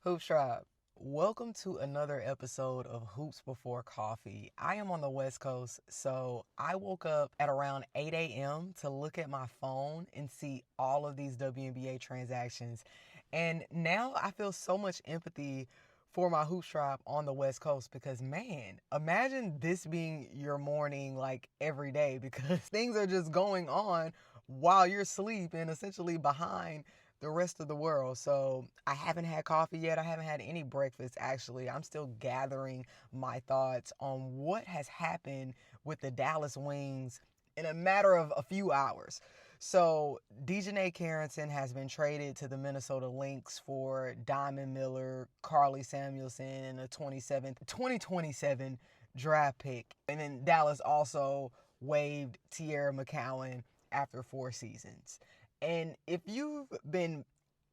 Hoops Tribe, welcome to another episode of Hoops Before Coffee. I am on the West Coast, so I woke up at around 8 a.m. to look at my phone and see all of these WNBA transactions. And now I feel so much empathy for my Hoops Tribe on the West Coast because, man, imagine this being your morning like every day because things are just going on while you're asleep and essentially behind the rest of the world. So I haven't had coffee yet. I haven't had any breakfast actually. I'm still gathering my thoughts on what has happened with the Dallas Wings in a matter of a few hours. So Dijonai Carrington has been traded to the Minnesota Lynx for Diamond Miller, Karlie Samuelson, and a 2027 draft pick. And then Dallas also waived Teaira McCowan after 4 seasons. And if you've been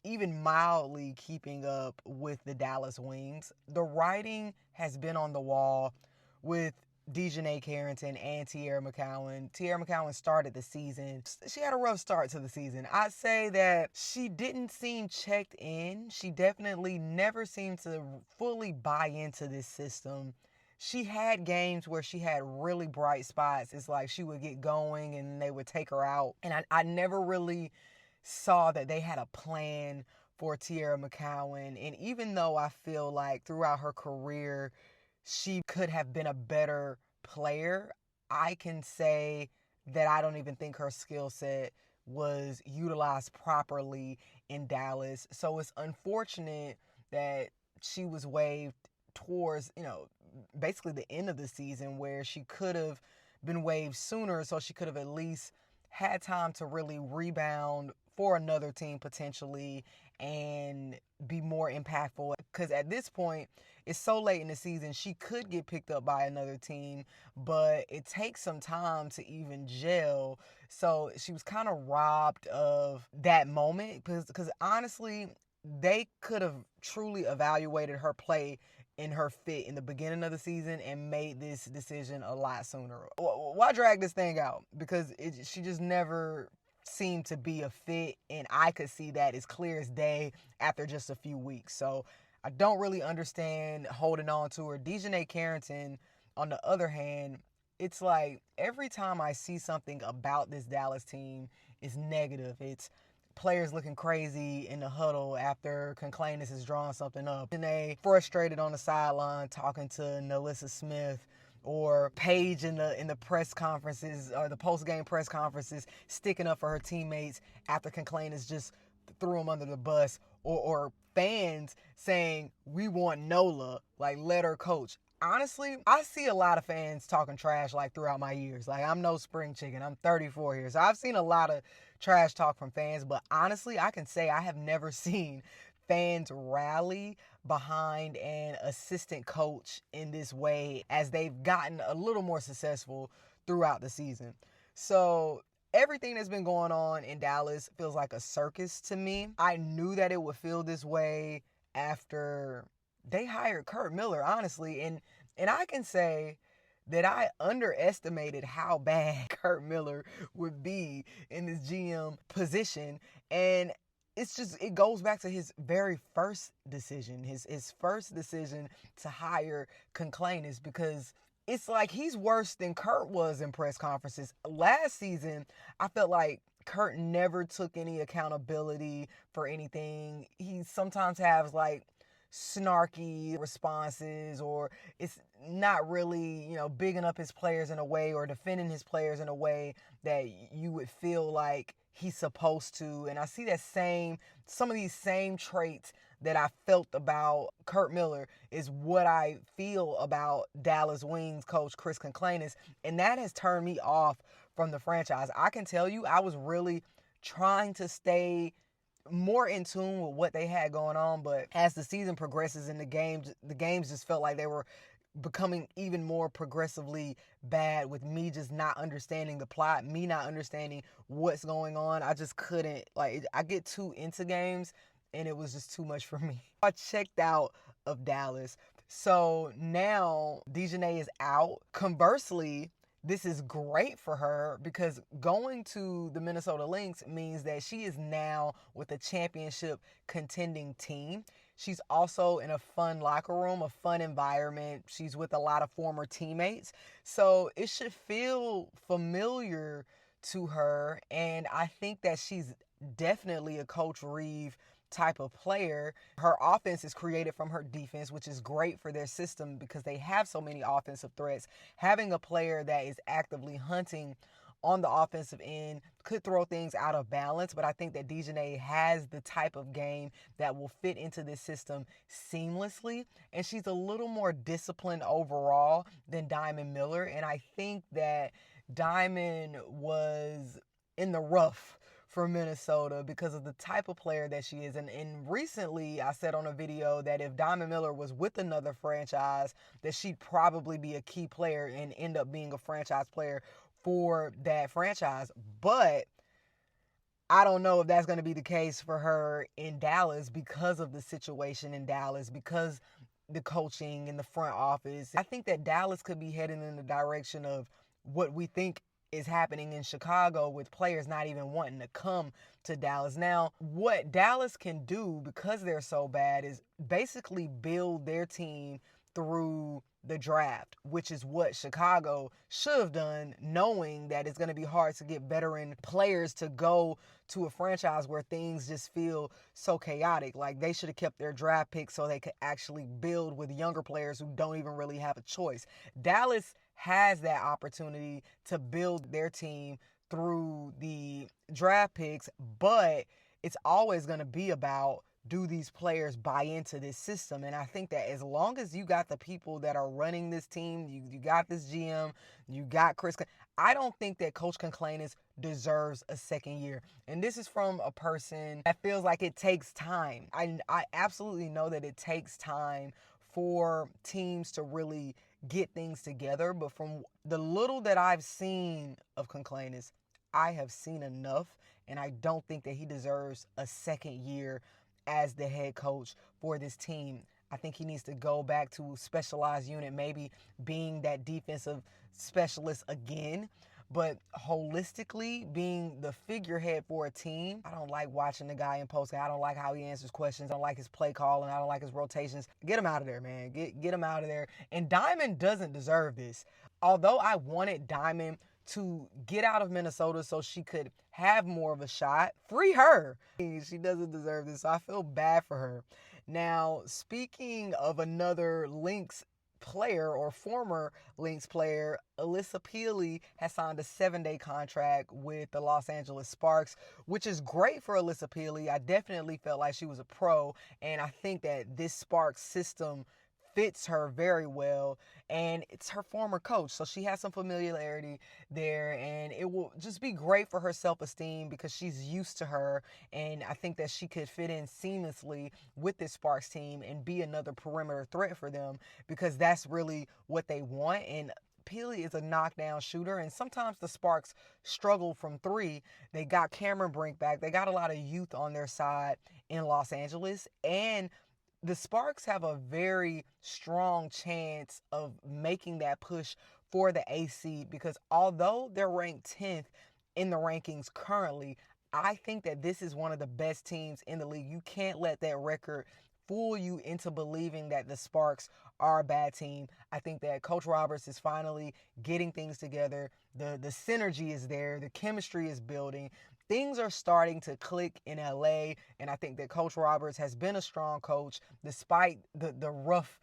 even mildly keeping up with the Dallas Wings, the writing has been on the wall with Dijonai Carrington and Teaira McCowan. Teaira McCowan started the season. She had a rough start to the season. I'd say that she didn't seem checked in. She definitely never seemed to fully buy into this system. She had games where she had really bright spots. It's like she would get going and they would take her out. And I never really saw that they had a plan for Teaira McCowan. And even though I feel like throughout her career, she could have been a better player, I can say that I don't even think her skill set was utilized properly in Dallas. So it's unfortunate that she was waived towards, basically the end of the season where she could have been waived sooner so she could have at least had time to really rebound for another team potentially and be more impactful. Because at this point, it's so late in the season, she could get picked up by another team, but it takes some time to even gel. So she was kind of robbed of that moment because honestly, they could have truly evaluated her play and her fit in the beginning of the season and made this decision a lot sooner. Why drag this thing out? Because she just never seemed to be a fit, and I could see that as clear as day after just a few weeks. So I don't really understand holding on to her. Dijonai Carrington, on the other hand, it's like every time I see something about this Dallas team, it's negative. It's players looking crazy in the huddle after Conclanis has drawn something up. And they frustrated on the sideline talking to Alissa Smith, or Paige in the press conferences or the post-game press conferences sticking up for her teammates after Conclanis just threw them under the bus, or fans saying, we want Nola, like let her coach. Honestly, I see a lot of fans talking trash like throughout my years. Like I'm no spring chicken. I'm 34 here. So I've seen a lot of trash talk from fans, but honestly, I can say I have never seen fans rally behind an assistant coach in this way as they've gotten a little more successful throughout the season. So everything that's been going on in Dallas feels like a circus to me. I knew that it would feel this way after they hired Curt Miller, honestly, and I can say that I underestimated how bad Curt Miller would be in this GM position. And it goes back to his very first decision, his first decision to hire Conclanis, because it's like he's worse than Curt was in press conferences. Last season, I felt like Curt never took any accountability for anything. He sometimes has like snarky responses, or it's not really, bigging up his players in a way or defending his players in a way that you would feel like he's supposed to. And I see some of these same traits that I felt about Curt Miller is what I feel about Dallas Wings coach Chris Conclanis, and that has turned me off from the franchise. I can tell you I was really trying to stay more in tune with what they had going on, but as the season progresses and the games just felt like they were becoming even more progressively bad, with me just not understanding the plot, me not understanding what's going on. I just couldn't, I get too into games and it was just too much for me. I checked out of Dallas. So now Dijonai is out. Conversely, this is great for her because going to the Minnesota Lynx means that she is now with a championship contending team. She's also in a fun locker room, a fun environment. She's with a lot of former teammates. So it should feel familiar to her. And I think that she's definitely a Coach Reeve type of player. Her offense is created from her defense, which is great for their system because they have so many offensive threats. Having a player that is actively hunting on the offensive end could throw things out of balance, but I think that Dijonai has the type of game that will fit into this system seamlessly, and she's a little more disciplined overall than Diamond Miller, and I think that Diamond was in the rough for Minnesota because of the type of player that she is. And recently I said on a video that if Diamond Miller was with another franchise, that she'd probably be a key player and end up being a franchise player for that franchise. But I don't know if that's going to be the case for her in Dallas because of the situation in Dallas, because the coaching in the front office. I think that Dallas could be heading in the direction of what we think is happening in Chicago, with players not even wanting to come to Dallas. Now, what Dallas can do because they're so bad is basically build their team through the draft, which is what Chicago should have done, knowing that it's going to be hard to get veteran players to go to a franchise where things just feel so chaotic. Like, they should have kept their draft picks so they could actually build with younger players who don't even really have a choice. Dallas has that opportunity to build their team through the draft picks, but it's always going to be about, do these players buy into this system? And I think that as long as you got the people that are running this team, you got this GM, you got Chris, I don't think that Coach Conclanis deserves a second year. And this is from a person that feels like it takes time. I absolutely know that it takes time for teams to really get things together, but from the little that I've seen of Conclanis, I have seen enough, and I don't think that he deserves a second year as the head coach for this team. I think he needs to go back to a specialized unit, maybe being that defensive specialist again. But holistically, being the figurehead for a team, I don't like watching the guy in post. I don't like how he answers questions. I don't like his play calling. I don't like his rotations. Get him out of there, man. Get him out of there. And Diamond doesn't deserve this. Although I wanted Diamond to get out of Minnesota so she could have more of a shot, free her. She doesn't deserve this, so I feel bad for her. Now, speaking of another Lynx player, or former Lynx player, Alissa Pilli has signed a 7-day contract with the Los Angeles Sparks, which is great for Alissa Pilli. I definitely felt like she was a pro, and I think that this Sparks system fits her very well, and it's her former coach, so she has some familiarity there, and it will just be great for her self-esteem because she's used to her, and I think that she could fit in seamlessly with this Sparks team and be another perimeter threat for them, because that's really what they want. And Pilli is a knockdown shooter, and sometimes the Sparks struggle from three. They got Cameron Brink back. They got a lot of youth on their side in Los Angeles, and the Sparks have a very strong chance of making that push for the A seed, because although they're ranked 10th in the rankings currently, I think that this is one of the best teams in the league. You can't let that record fool you into believing that the Sparks are a bad team. I think that Coach Roberts is finally getting things together. The synergy is there. The chemistry is building. Things are starting to click in LA, and I think that Coach Roberts has been a strong coach despite the rough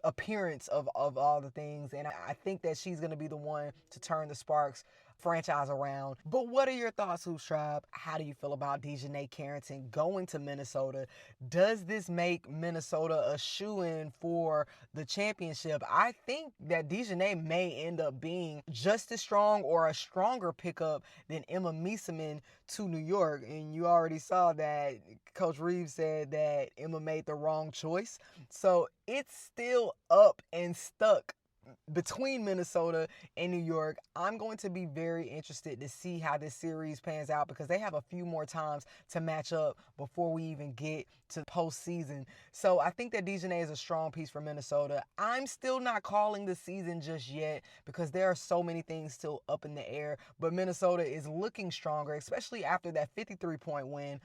appearance of all the things, and I think that she's going to be the one to turn the Sparks franchise around. But what are your thoughts, Hoops Tribe? How do you feel about Dijonai Carrington going to Minnesota? Does this make Minnesota a shoo-in for the championship? I think that Dijonai may end up being just as strong or a stronger pickup than Emma Meesseman to New York. And you already saw that Coach Reeve said that Emma made the wrong choice. So it's still up and stuck between Minnesota and New York. I'm going to be very interested to see how this series pans out, because they have a few more times to match up before we even get to postseason. So I think that Dijonai is a strong piece for Minnesota. I'm still not calling the season just yet because there are so many things still up in the air, but Minnesota is looking stronger, especially after that 53-point win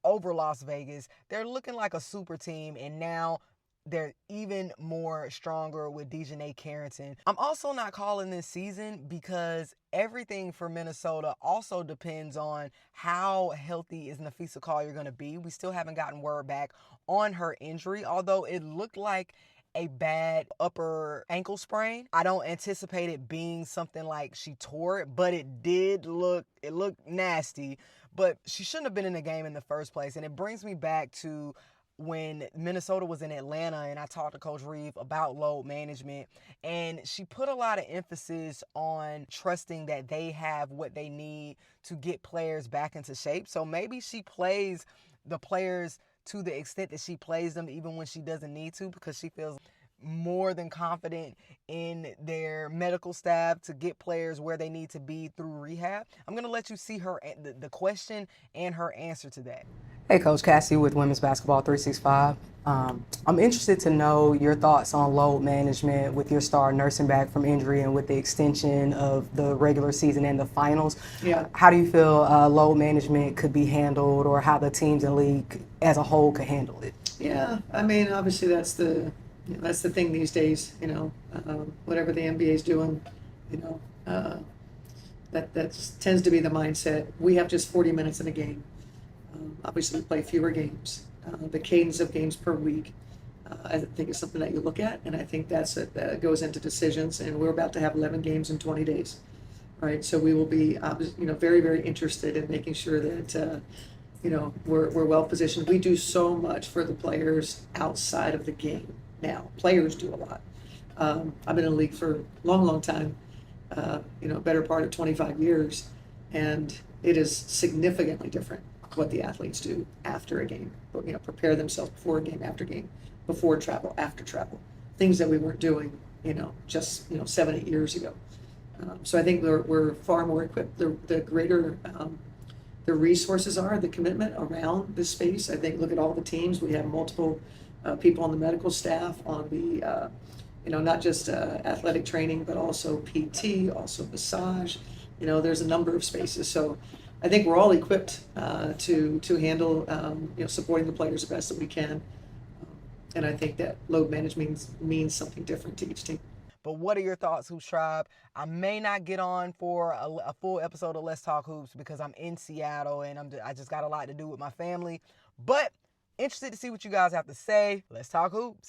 over Las Vegas. They're looking like a super team, and now they're even more stronger with Dijonai Carrington. I'm also not calling this season because everything for Minnesota also depends on how healthy is Napheesa Collier going to be. We still haven't gotten word back on her injury, although it looked like a bad upper ankle sprain. I don't anticipate it being something like she tore it, but it looked nasty. But she shouldn't have been in the game in the first place. And it brings me back to when Minnesota was in Atlanta, and I talked to Coach Reeve about load management, and she put a lot of emphasis on trusting that they have what they need to get players back into shape. So maybe she plays the players to the extent that she plays them even when she doesn't need to, because she feels more than confident in their medical staff to get players where they need to be through rehab. I'm going to let you see the question and her answer to that. Hey, Coach, Cassie with Women's Basketball 365. I'm interested to know your thoughts on load management with your star nursing back from injury and with the extension of the regular season and the finals. Yeah. How do you feel load management could be handled, or how the teams and league as a whole could handle it? Yeah, I mean, obviously that's the thing these days. Whatever the NBA is doing, that tends to be the mindset. We have just 40 minutes in a game. Obviously, we play fewer games. The cadence of games per week, I think, is something that you look at, and I think that goes into decisions. And we're about to have 11 games in 20 days, right? So we will be, very, very interested in making sure that we're well positioned. We do so much for the players outside of the game now. Players do a lot. I've been in the league for a long, long time. Better part of 25 years, and it is significantly different what the athletes do after a game. Prepare themselves before a game, after game, before travel, after travel. Things that we weren't doing, just 7-8 years ago. So I think we're far more equipped. The greater the resources are, the commitment around this space. I think, look at all the teams. We have multiple people on the medical staff, on the not just athletic training, but also PT, also massage. There's a number of spaces. So I think we're all equipped to handle supporting the players the best that we can. And I think that load management means something different to each team. But what are your thoughts, Hoops Tribe? I may not get on for a full episode of Let's Talk Hoops because I'm in Seattle and I just got a lot to do with my family. But interested to see what you guys have to say. Let's talk hoops.